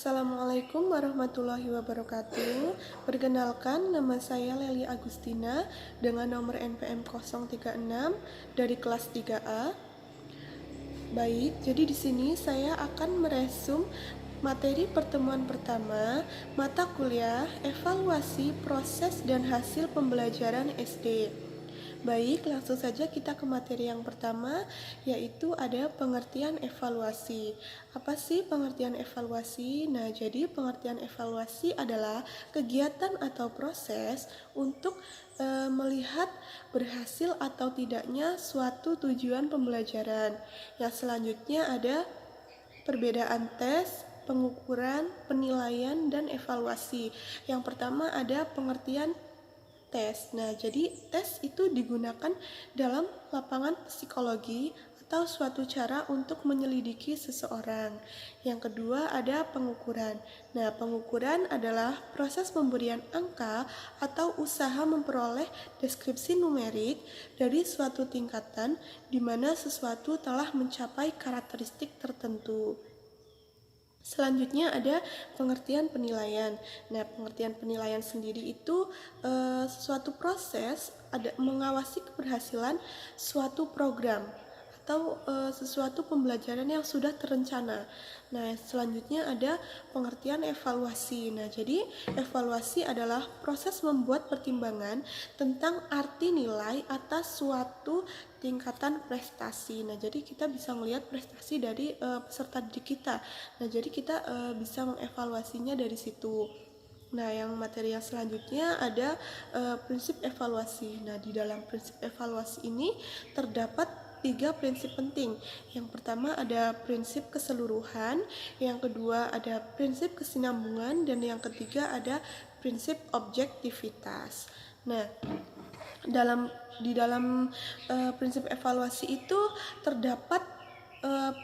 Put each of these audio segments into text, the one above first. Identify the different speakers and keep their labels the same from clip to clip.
Speaker 1: Assalamualaikum warahmatullahi wabarakatuh. Perkenalkan, nama saya Leli Agustina dengan nomor NPM 036 dari kelas 3A. Baik, jadi di sini saya akan meresum materi pertemuan pertama, mata kuliah evaluasi proses dan hasil pembelajaran SD. Baik, langsung saja kita ke materi yang pertama, yaitu ada pengertian evaluasi. Apa sih pengertian evaluasi? Nah, jadi pengertian evaluasi adalah kegiatan atau proses untuk melihat berhasil atau tidaknya suatu tujuan pembelajaran. Yang selanjutnya ada perbedaan tes, pengukuran, penilaian, dan evaluasi. Yang pertama ada pengertian tes. Nah, jadi tes itu digunakan dalam lapangan psikologi atau suatu cara untuk menyelidiki seseorang. Yang kedua ada pengukuran. Nah, pengukuran adalah proses pemberian angka atau usaha memperoleh deskripsi numerik dari suatu tingkatan di mana sesuatu telah mencapai karakteristik tertentu. Selanjutnya ada pengertian penilaian. Nah, pengertian penilaian sendiri itu suatu proses mengawasi keberhasilan suatu program atau sesuatu pembelajaran yang sudah terencana. Nah, selanjutnya ada pengertian evaluasi. Nah, jadi evaluasi adalah proses membuat pertimbangan tentang arti nilai atas suatu tingkatan prestasi. Nah, jadi kita bisa melihat prestasi dari peserta didik kita. Nah, jadi kita bisa mengevaluasinya dari situ. Nah, yang materi yang selanjutnya ada prinsip evaluasi. Nah, di dalam prinsip evaluasi ini terdapat 3 prinsip penting. Yang pertama ada prinsip keseluruhan, yang kedua ada prinsip kesinambungan, dan yang ketiga ada prinsip objektivitas. Nah, di dalam prinsip evaluasi itu terdapat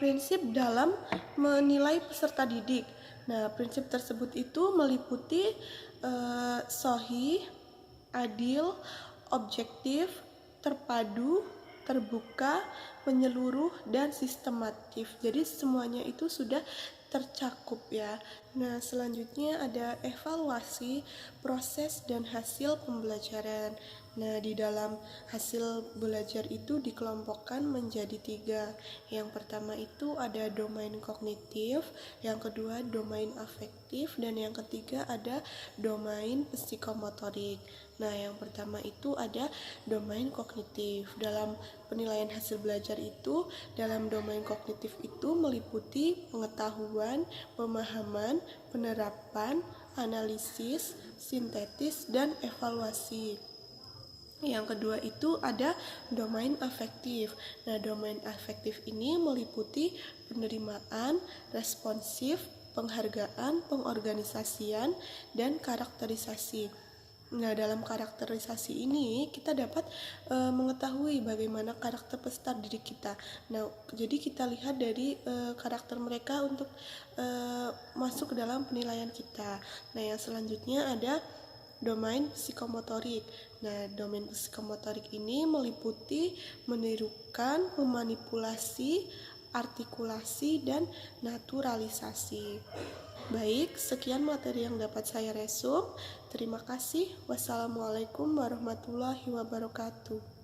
Speaker 1: prinsip dalam menilai peserta didik. Nah, prinsip tersebut itu meliputi sahih, adil, objektif, terpadu, terbuka, menyeluruh, dan sistematif. Jadi semuanya itu sudah tercakup ya. Nah, selanjutnya ada evaluasi proses dan hasil pembelajaran. Nah, di dalam hasil belajar itu dikelompokkan menjadi 3. Yang pertama itu ada domain kognitif, yang kedua domain afektif, dan yang ketiga ada domain psikomotorik. Nah, yang pertama itu ada domain kognitif. Dalam penilaian hasil belajar itu, dalam domain kognitif itu meliputi pengetahuan, pemahaman, penerapan, analisis, sintetis, dan evaluasi. Yang kedua itu ada domain afektif. Nah, domain afektif ini meliputi penerimaan, responsif, penghargaan, pengorganisasian, dan karakterisasi. Nah, dalam karakterisasi ini kita dapat mengetahui bagaimana karakter peserta didik kita. Nah, jadi kita lihat dari karakter mereka untuk masuk ke dalam penilaian kita. Nah, yang selanjutnya ada domain psikomotorik. Nah, domain psikomotorik ini meliputi menirukan, memanipulasi, artikulasi, dan naturalisasi. Baik, sekian materi yang dapat saya resum. Terima kasih. Wassalamualaikum warahmatullahi wabarakatuh.